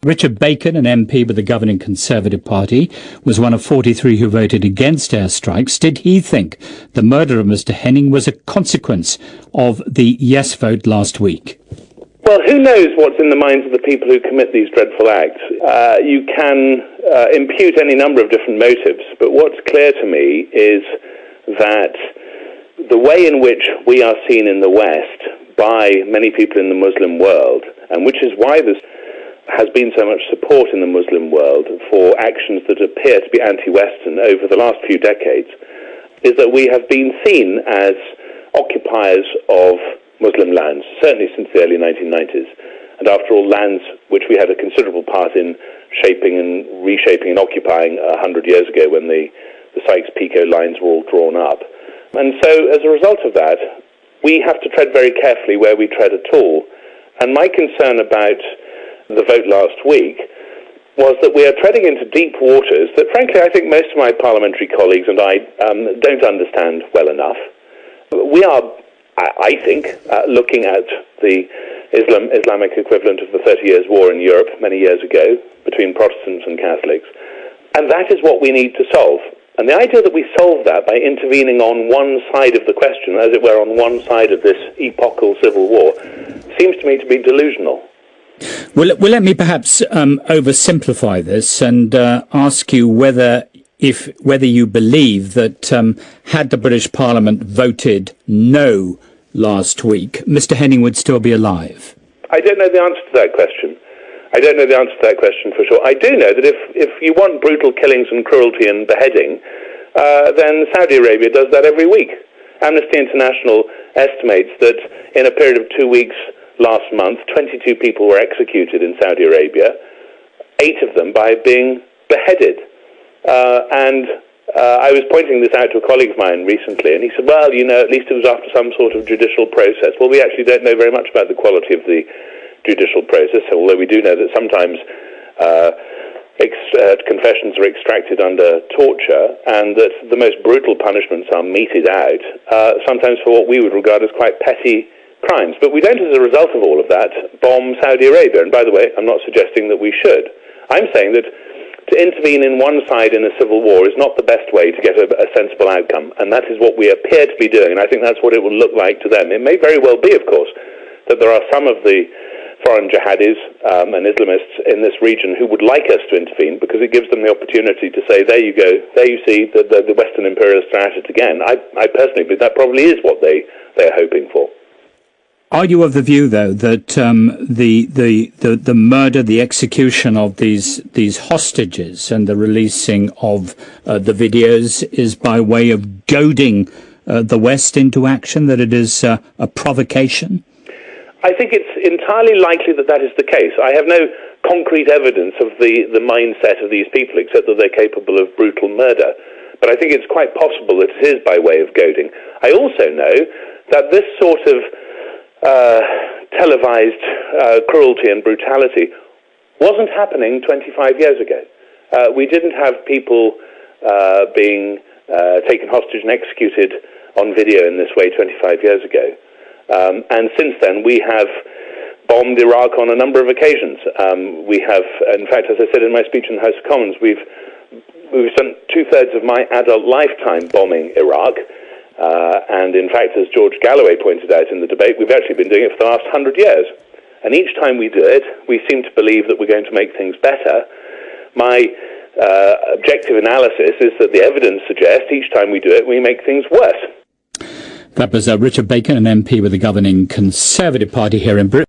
Richard Bacon, an MP with the governing Conservative Party, was one of 43 who voted against airstrikes. Did he think the murder of Mr. Henning was a consequence of the yes vote last week? Well, who knows what's in the minds of the people who commit these dreadful acts? You can impute any number of different motives, but what's clear to me is that the way in which we are seen in the West by many people in the Muslim world, and which is why there's has been so much support in the Muslim world for actions that appear to be anti-Western over the last few decades, is that we have been seen as occupiers of Muslim lands, certainly since the early 1990s. And after all, lands which we had a considerable part in shaping and reshaping and occupying 100 years ago when the Sykes-Picot lines were all drawn up. And so, as a result of that, we have to tread very carefully where we tread at all. And my concern about the vote last week was that we are treading into deep waters that, frankly, I think most of my parliamentary colleagues and I don't understand well enough. We are, I think, looking at the Islamic equivalent of the 30 Years' War in Europe many years ago between Protestants and Catholics, and that is what we need to solve. And the idea that we solve that by intervening on one side of the question, as it were, on one side of this epochal civil war, seems to me to be delusional. Well, let me perhaps oversimplify this and ask you whether you believe that had the British Parliament voted no last week, Mr. Henning would still be alive. I don't know the answer to that question. I don't know the answer to that question for sure. I do know that if you want brutal killings and cruelty and beheading, then Saudi Arabia does that every week. Amnesty International estimates that in a period of 2 weeks last month, 22 people were executed in Saudi Arabia, 8 of them by being beheaded. I was pointing this out to a colleague of mine recently, and he said, well, you know, at least it was after some sort of judicial process. Well, we actually don't know very much about the quality of the judicial process, although we do know that sometimes confessions are extracted under torture, and that the most brutal punishments are meted out, sometimes for what we would regard as quite petty crimes. But we don't, as a result of all of that, bomb Saudi Arabia. And by the way, I'm not suggesting that we should. I'm saying that to intervene in one side in a civil war is not the best way to get a sensible outcome. And that is what we appear to be doing. And I think that's what it will look like to them. It may very well be, of course, that there are some of the foreign jihadis and Islamists in this region who would like us to intervene because it gives them the opportunity to say, there you go, there you see, the Western imperialists are at it again. I personally believe that probably is what they are hoping for. Are you of the view, though, that the murder, the execution of these hostages and the releasing of the videos is by way of goading the West into action, that it is a provocation? I think it's entirely likely that that is the case. I have no concrete evidence of the mindset of these people, except that they're capable of brutal murder. But I think it's quite possible that it is by way of goading. I also know that this sort of televised cruelty and brutality wasn't happening 25 years ago. We didn't have people being taken hostage and executed on video in this way 25 years ago. And since then, we have bombed Iraq on a number of occasions. We have, in fact, as I said in my speech in the House of Commons, we've spent 2/3 of my adult lifetime bombing Iraq. And in fact, as George Galloway pointed out in the debate, we've actually been doing it for the last 100 years. And each time we do it, we seem to believe that we're going to make things better. My objective analysis is that the evidence suggests each time we do it, we make things worse. That was Richard Bacon, an MP with the governing Conservative Party here in Britain.